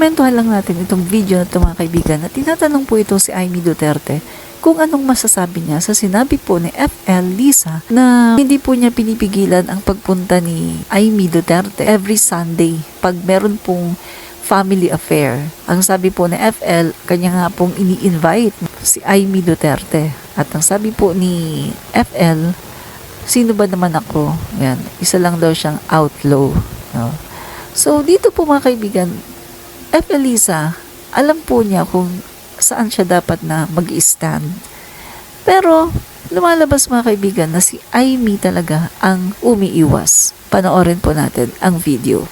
Komentuhan lang natin itong video na ito mga kaibigan at tinatanong po ito si Amy Duterte kung anong masasabi niya sa sinabi po ni FL Lisa na hindi po niya pinipigilan ang pagpunta ni Amy Duterte every Sunday pag meron pong family affair. Ang sabi po ni FL, kanya nga pong ini-invite si Amy Duterte. At ang sabi po ni FL, sino ba naman ako? Yan, isa lang daw siyang outlaw. No? So dito po mga kaibigan, FL Lisa, alam po niya kung saan siya dapat na mag-stand. Pero, lumalabas mga kaibigan na si Amy talaga ang umiiwas. Panoorin po natin ang video.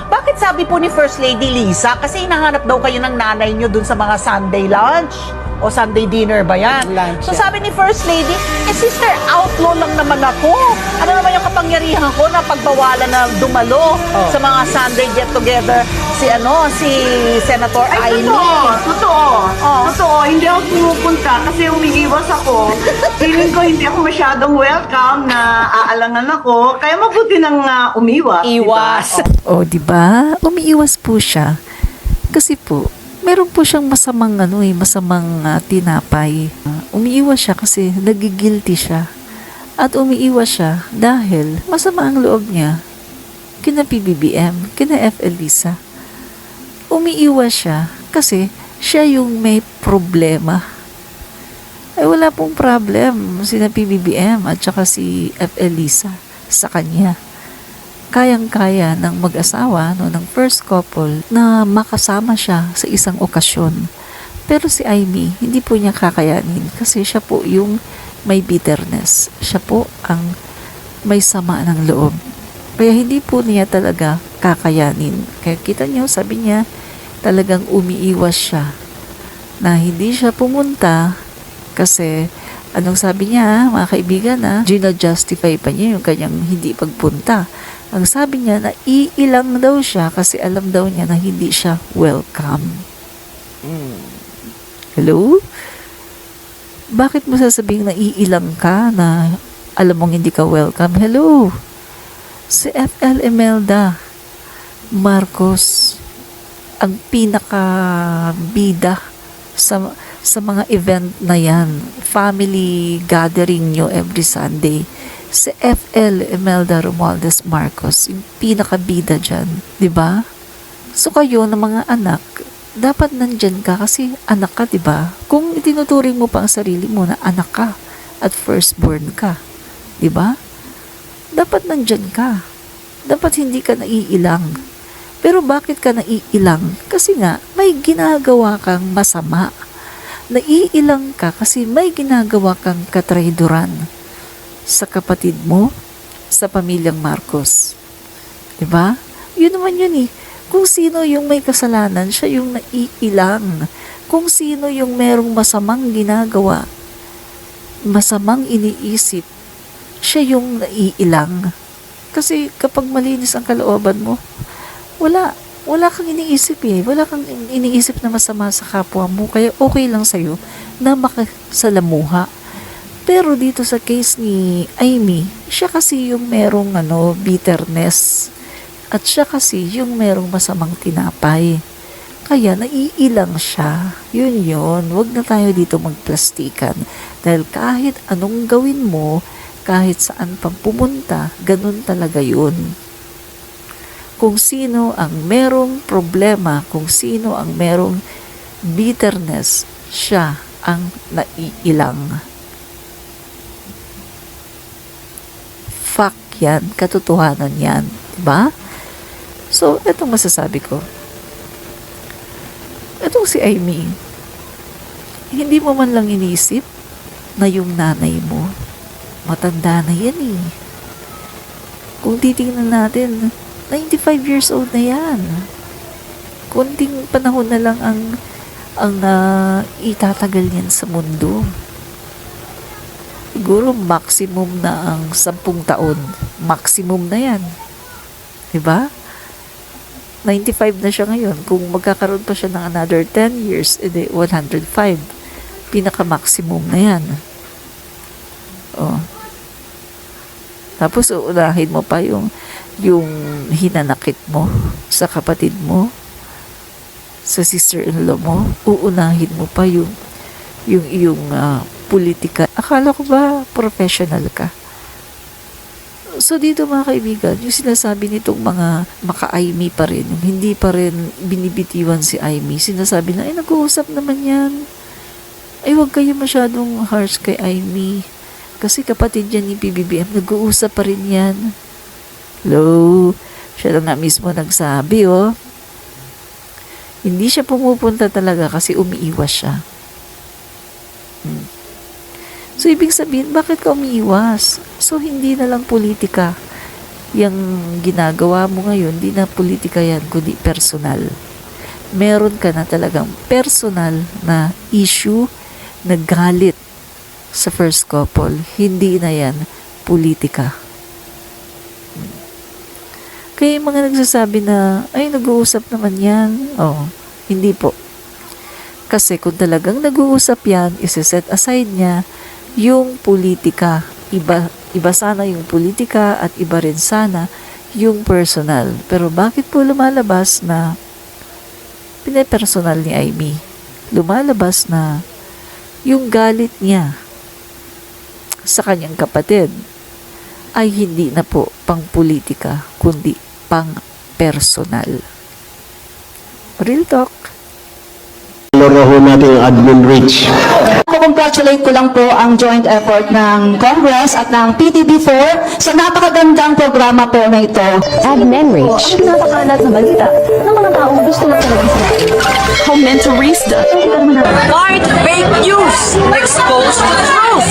Bakit sabi po ni First Lady Lisa? Kasi hinahanap daw kayo ng nanay nyo dun sa mga Sunday lunch o Sunday dinner ba yan? Lunch, So yeah. sabi ni First Lady, sister, outlaw lang naman ako. Ano naman yung kapangyarihan ko na pagbawalan na dumalo sa mga Sunday get-together si Senator Amy. Totoo. Hindi ako pumupunta kasi umiiwas ako. Feeling ko hindi ako masyadong welcome na aalangan ako. Kaya mabuti nang umiwas. Iwas. Diba? O, di ba? Umiiwas po siya. Kasi po, meron po siyang masamang tinapay. Umiiwas siya kasi nagigilty siya. At umiiwas siya dahil masama ang loob niya kina PBBM, kina FL Lisa. Umiiwas siya kasi siya yung may problema. Ay wala pong problem sina PBBM at saka si FL Lisa sa kanya. Kayang-kaya ng mag-asawa, ng first couple, na makasama siya sa isang okasyon. Pero si Amy, hindi po niya kakayanin kasi siya po yung may bitterness. Siya po ang may sama ng loob. Kaya hindi po niya talaga kakayanin. Kaya kita niyo, sabi niya, talagang umiiwas siya. Na hindi siya pumunta kasi, anong sabi niya, mga kaibigan, gina-justify pa niya yung kanyang hindi pagpunta. Ang sabi niya na iilang daw siya kasi alam daw niya na hindi siya welcome. Hello? Bakit mo sasabing na iilang ka na alam mong hindi ka welcome? Hello? Si FL Imelda Marcos ang pinaka-bida sa mga event na yan. Family gathering nyo every Sunday. Si FL Imelda Romualdez Marcos, yung pinakabida dyan. Diba? So kayo na mga anak, dapat nandyan ka kasi anak ka, diba? Kung itinuturing mo pa ang sarili mo na anak ka at firstborn ka, diba? Dapat nandyan ka. Dapat hindi ka naiilang. Pero bakit ka naiilang? Kasi nga, may ginagawa kang masama. Naiilang ka kasi may ginagawa kang katraidoran sa kapatid mo, sa pamilyang Marcos. Diba? Yun naman yun eh. Kung sino yung may kasalanan, siya yung naiilang. Kung sino yung merong masamang ginagawa, masamang iniisip, siya yung naiilang. Kasi kapag malinis ang kalooban mo, wala kang iniisip eh. Wala kang iniisip na masama sa kapwa mo. Kaya okay lang sa'yo na makasalamuha. Pero dito sa case ni Amy, siya kasi yung merong bitterness. At siya kasi yung merong masamang tinapay. Kaya naiilang siya. Yun. Huwag na tayo dito magplastikan. Dahil kahit anong gawin mo, kahit saan pang pumunta, ganun talaga yun. Kung sino ang merong problema, kung sino ang merong bitterness, siya ang naiilang. Fact yan, katotohanan yan. Diba? So, itong masasabi ko. Itong si Amy, hindi mo man lang inisip na yung nanay mo, matanda na yan eh. Kung titingnan natin, 95 years old na yan. Kunting panahon na lang ang itatagal niyan sa mundo. Siguro maximum na ang 10 taon. Maximum na yan. Diba? 95 na siya ngayon. Kung magkakaroon pa siya ng another 10 years, edi 105. Pinaka-maximum na yan. Oh. Tapos uunahin mo pa yung hinanakit mo sa kapatid mo. sa sister-in-law mo, uunahin mo pa yung iyong politika. Akala ko ba professional ka? So dito mga kaibigan, yung sinasabi nitong mga maka-Aimee pa rin, yung hindi pa rin binibitiwan si Aimee, sinasabi na, ay nag-uusap naman yan. Ay huwag kayo masyadong harsh kay Aimee. Kasi kapatid yan ni PBBM, nag-uusap pa rin yan. Hello? Siya lang nga mismo nagsabi, oh. Hindi siya pumupunta talaga kasi umiiwas siya. So, ibig sabihin, bakit ka umiiwas? So, hindi na lang politika. Yung ginagawa mo ngayon, hindi na politika yan, kundi personal. Meron ka na talagang personal na issue na galit sa first couple. Hindi na yan politika. Kaya yung mga nagsasabi na, ay, nag-uusap naman yan. Oh, hindi po. Kasi kung talagang nag-uusap yan, isi-set aside niya yung politika. Iba sana yung politika at iba rin sana yung personal. Pero bakit po lumalabas na pinapersonal ni Aimee? Lumalabas na yung galit niya sa kanyang kapatid ay hindi na po pang politika, kundi pang personal. Real talk. Loro natin yung admin reach. Congratulate ko lang po ang joint effort ng Congress at ng PTB4 sa napakagandang programa po na ito. Admin Reach. Ang napakalat na balita ng mga taong gusto na talaga sa Comentarista. Fight fake news. Expose the truth.